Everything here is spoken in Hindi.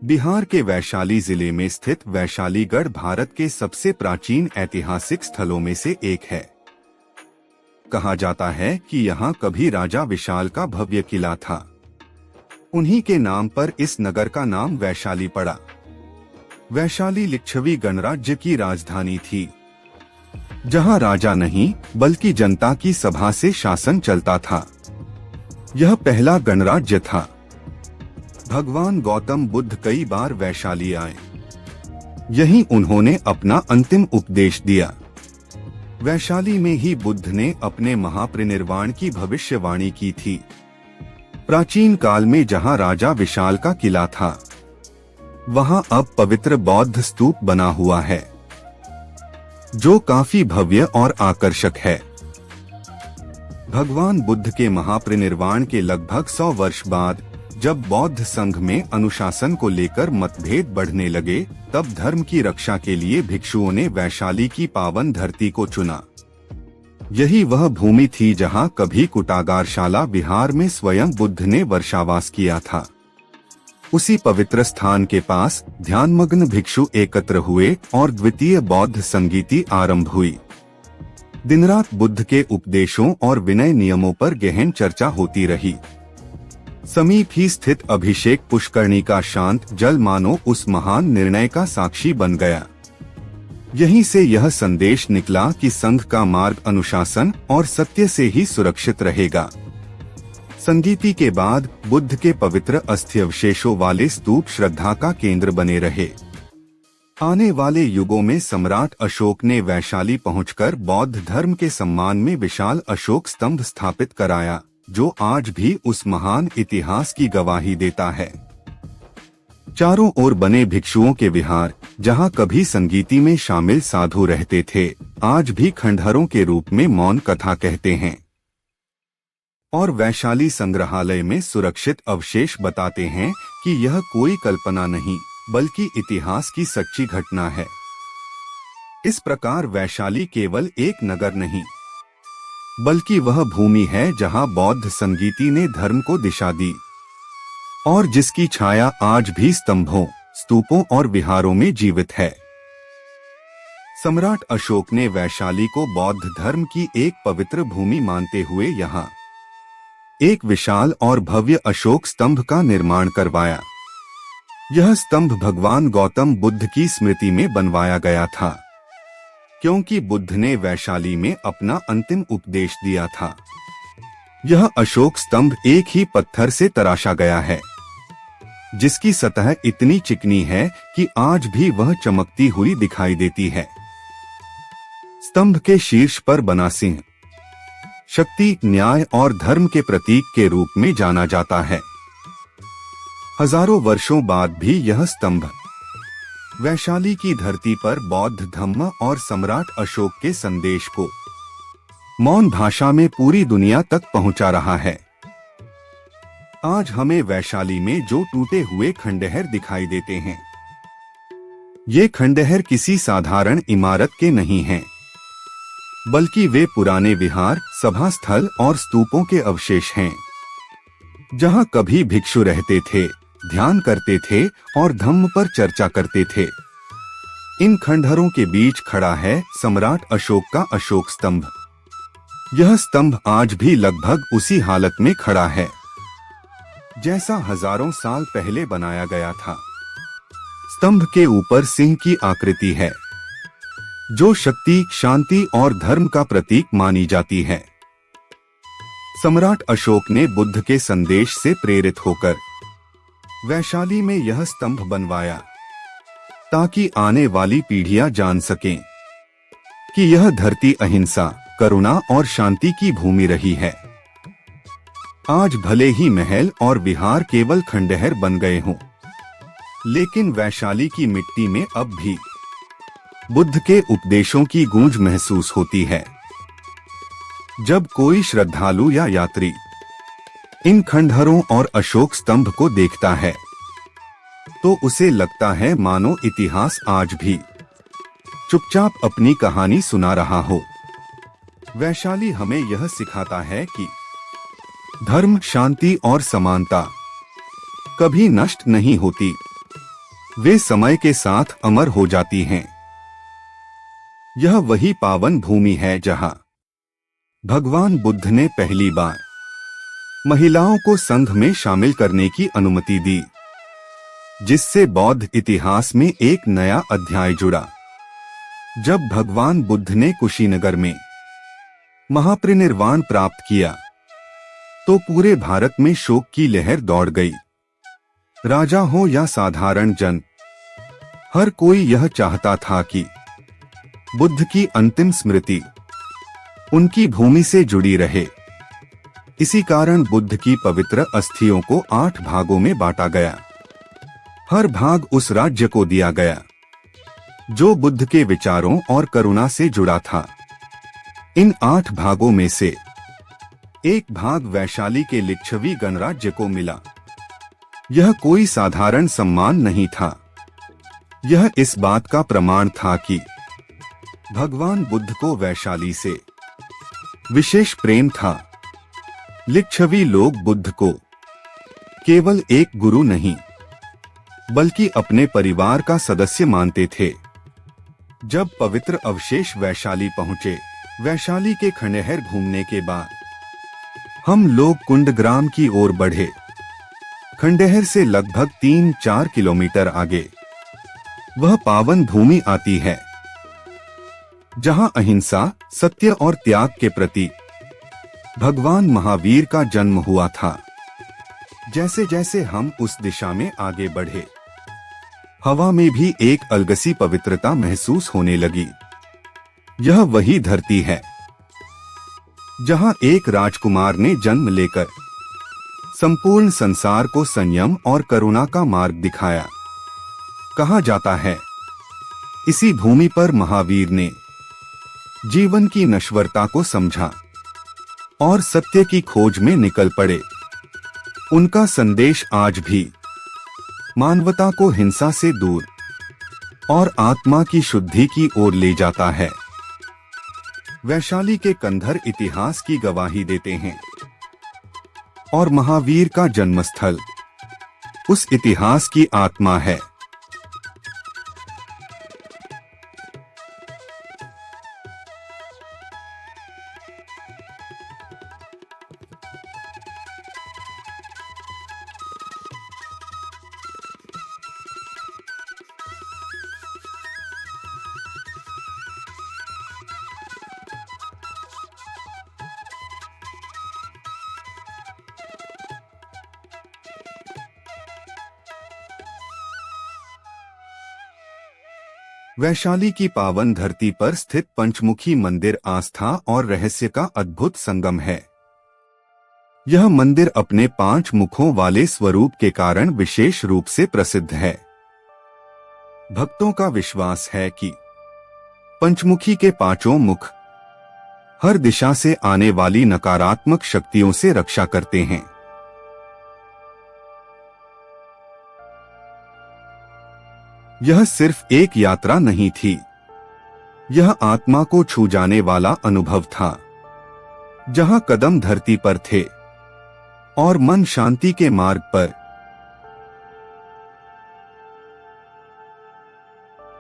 बिहार के वैशाली जिले में स्थित वैशालीगढ़ भारत के सबसे प्राचीन ऐतिहासिक स्थलों में से एक है। कहा जाता है कि यहाँ कभी राजा विशाल का भव्य किला था। उन्हीं के नाम पर इस नगर का नाम वैशाली पड़ा। वैशाली लिच्छवी गणराज्य की राजधानी थी, जहाँ राजा नहीं बल्कि जनता की सभा से शासन चलता था। यह पहला गणराज्य था। भगवान गौतम बुद्ध कई बार वैशाली आए। यहीं उन्होंने अपना अंतिम उपदेश दिया। वैशाली में ही बुद्ध ने अपने महापरिनिर्वाण की भविष्यवाणी की थी। प्राचीन काल में जहां राजा विशाल का किला था, वहां अब पवित्र बौद्ध स्तूप बना हुआ है, जो काफी भव्य और आकर्षक है। भगवान बुद्ध के महापरिनिर्वाण के लगभग 100 वर्ष बाद जब बौद्ध संघ में अनुशासन को लेकर मतभेद बढ़ने लगे, तब धर्म की रक्षा के लिए भिक्षुओं ने वैशाली की पावन धरती को चुना। यही वह भूमि थी जहां कभी कुटागारशाला विहार में स्वयं बुद्ध ने वर्षावास किया था। उसी पवित्र स्थान के पास ध्यानमग्न भिक्षु एकत्र हुए और द्वितीय बौद्ध संगीति आरंभ हुई। दिन रात बुद्ध के उपदेशों और विनय नियमों पर गहन चर्चा होती रही। समीप ही स्थित अभिषेक पुष्करणी का शांत जल मानो उस महान निर्णय का साक्षी बन गया। यहीं से यह संदेश निकला कि संघ का मार्ग अनुशासन और सत्य से ही सुरक्षित रहेगा। संगीति के बाद बुद्ध के पवित्र अस्थिअवशेषों वाले स्तूप श्रद्धा का केंद्र बने रहे। आने वाले युगों में सम्राट अशोक ने वैशाली पहुंचकर बौद्ध धर्म के सम्मान में विशाल अशोक स्तंभ स्थापित कराया, जो आज भी उस महान इतिहास की गवाही देता है। चारों ओर बने भिक्षुओं के विहार, जहां कभी संगीति में शामिल साधु रहते थे, आज भी खंडहरों के रूप में मौन कथा कहते हैं और वैशाली संग्रहालय में सुरक्षित अवशेष बताते हैं कि यह कोई कल्पना नहीं बल्कि इतिहास की सच्ची घटना है। इस प्रकार वैशाली केवल एक नगर नहीं बल्कि वह भूमि है जहां बौद्ध संगीति ने धर्म को दिशा दी और जिसकी छाया आज भी स्तंभों, स्तूपों और विहारों में जीवित है। सम्राट अशोक ने वैशाली को बौद्ध धर्म की एक पवित्र भूमि मानते हुए यहाँ एक विशाल और भव्य अशोक स्तंभ का निर्माण करवाया। यह स्तंभ भगवान गौतम बुद्ध की स्मृति में बनवाया गया था, क्योंकि बुद्ध ने वैशाली में अपना अंतिम उपदेश दिया था। यह अशोक स्तंभ एक ही पत्थर से तराशा गया है, जिसकी सतह इतनी चिकनी है कि आज भी वह चमकती हुई दिखाई देती है। स्तंभ के शीर्ष पर बना सिंह शक्ति, न्याय और धर्म के प्रतीक के रूप में जाना जाता है। हजारों वर्षों बाद भी यह स्तंभ वैशाली की धरती पर बौद्ध धम्म और सम्राट अशोक के संदेश को मौन भाषा में पूरी दुनिया तक पहुंचा रहा है। आज हमें वैशाली में जो टूटे हुए खंडहर दिखाई देते हैं, ये खंडहर किसी साधारण इमारत के नहीं हैं, बल्कि वे पुराने विहार, सभा स्थल और स्तूपों के अवशेष हैं, जहां कभी भिक्षु रहते थे, ध्यान करते थे और धम्म पर चर्चा करते थे। इन खंडहरों के बीच खड़ा है सम्राट अशोक का अशोक स्तंभ। यह स्तंभ आज भी लगभग उसी हालत में खड़ा है जैसा हजारों साल पहले बनाया गया था। स्तंभ के ऊपर सिंह की आकृति है, जो शक्ति, शांति और धर्म का प्रतीक मानी जाती है। सम्राट अशोक ने बुद्ध के संदेश से प्रेरित होकर वैशाली में यह स्तंभ बनवाया, ताकि आने वाली पीढ़ियां जान सकें कि यह धरती अहिंसा, करुणा और शांति की भूमि रही है। आज भले ही महल और विहार केवल खंडहर बन गए हों, लेकिन वैशाली की मिट्टी में अब भी बुद्ध के उपदेशों की गूंज महसूस होती है। जब कोई श्रद्धालु या यात्री इन खंडहरों और अशोक स्तंभ को देखता है, तो उसे लगता है मानो इतिहास आज भी चुपचाप अपनी कहानी सुना रहा हो। वैशाली हमें यह सिखाता है कि धर्म, शांति और समानता कभी नष्ट नहीं होती। वे समय के साथ अमर हो जाती हैं। यह वही पावन भूमि है जहां भगवान बुद्ध ने पहली बार महिलाओं को संघ में शामिल करने की अनुमति दी, जिससे बौद्ध इतिहास में एक नया अध्याय जुड़ा। जब भगवान बुद्ध ने कुशीनगर में महापरिनिर्वाण प्राप्त किया तो पूरे भारत में शोक की लहर दौड़ गई। राजा हो या साधारण जन, हर कोई यह चाहता था कि बुद्ध की अंतिम स्मृति उनकी भूमि से जुड़ी रहे। इसी कारण बुद्ध की पवित्र अस्थियों को 8 भागों में बांटा गया। हर भाग उस राज्य को दिया गया जो बुद्ध के विचारों और करुणा से जुड़ा था। इन 8 भागों में से एक भाग वैशाली के लिच्छवी गणराज्य को मिला। यह कोई साधारण सम्मान नहीं था। यह इस बात का प्रमाण था कि भगवान बुद्ध को वैशाली से विशेष प्रेम था। लिच्छवी लोग बुद्ध को केवल एक गुरु नहीं बल्कि अपने परिवार का सदस्य मानते थे। जब पवित्र अवशेष वैशाली पहुंचे, वैशाली के खंडहर घूमने के बाद हम लोग कुंडग्राम की ओर बढ़े। खंडहर से लगभग 3-4 किलोमीटर आगे वह पावन भूमि आती है जहां अहिंसा, सत्य और त्याग के प्रति भगवान महावीर का जन्म हुआ था। जैसे जैसे हम उस दिशा में आगे बढ़े, हवा में भी एक अलगसी पवित्रता महसूस होने लगी। यह वही धरती है जहां एक राजकुमार ने जन्म लेकर संपूर्ण संसार को संयम और करुणा का मार्ग दिखाया। कहा जाता है, इसी भूमि पर महावीर ने जीवन की नश्वरता को समझा और सत्य की खोज में निकल पड़े। उनका संदेश आज भी मानवता को हिंसा से दूर और आत्मा की शुद्धि की ओर ले जाता है। वैशाली के कंधर इतिहास की गवाही देते हैं और महावीर का जन्मस्थल उस इतिहास की आत्मा है। वैशाली की पावन धरती पर स्थित पंचमुखी मंदिर आस्था और रहस्य का अद्भुत संगम है। यह मंदिर अपने 5 मुखों वाले स्वरूप के कारण विशेष रूप से प्रसिद्ध है। भक्तों का विश्वास है कि पंचमुखी के 5 मुख हर दिशा से आने वाली नकारात्मक शक्तियों से रक्षा करते हैं। यह सिर्फ एक यात्रा नहीं थी, यह आत्मा को छू जाने वाला अनुभव था। जहां कदम धरती पर थे और मन शांति के मार्ग पर,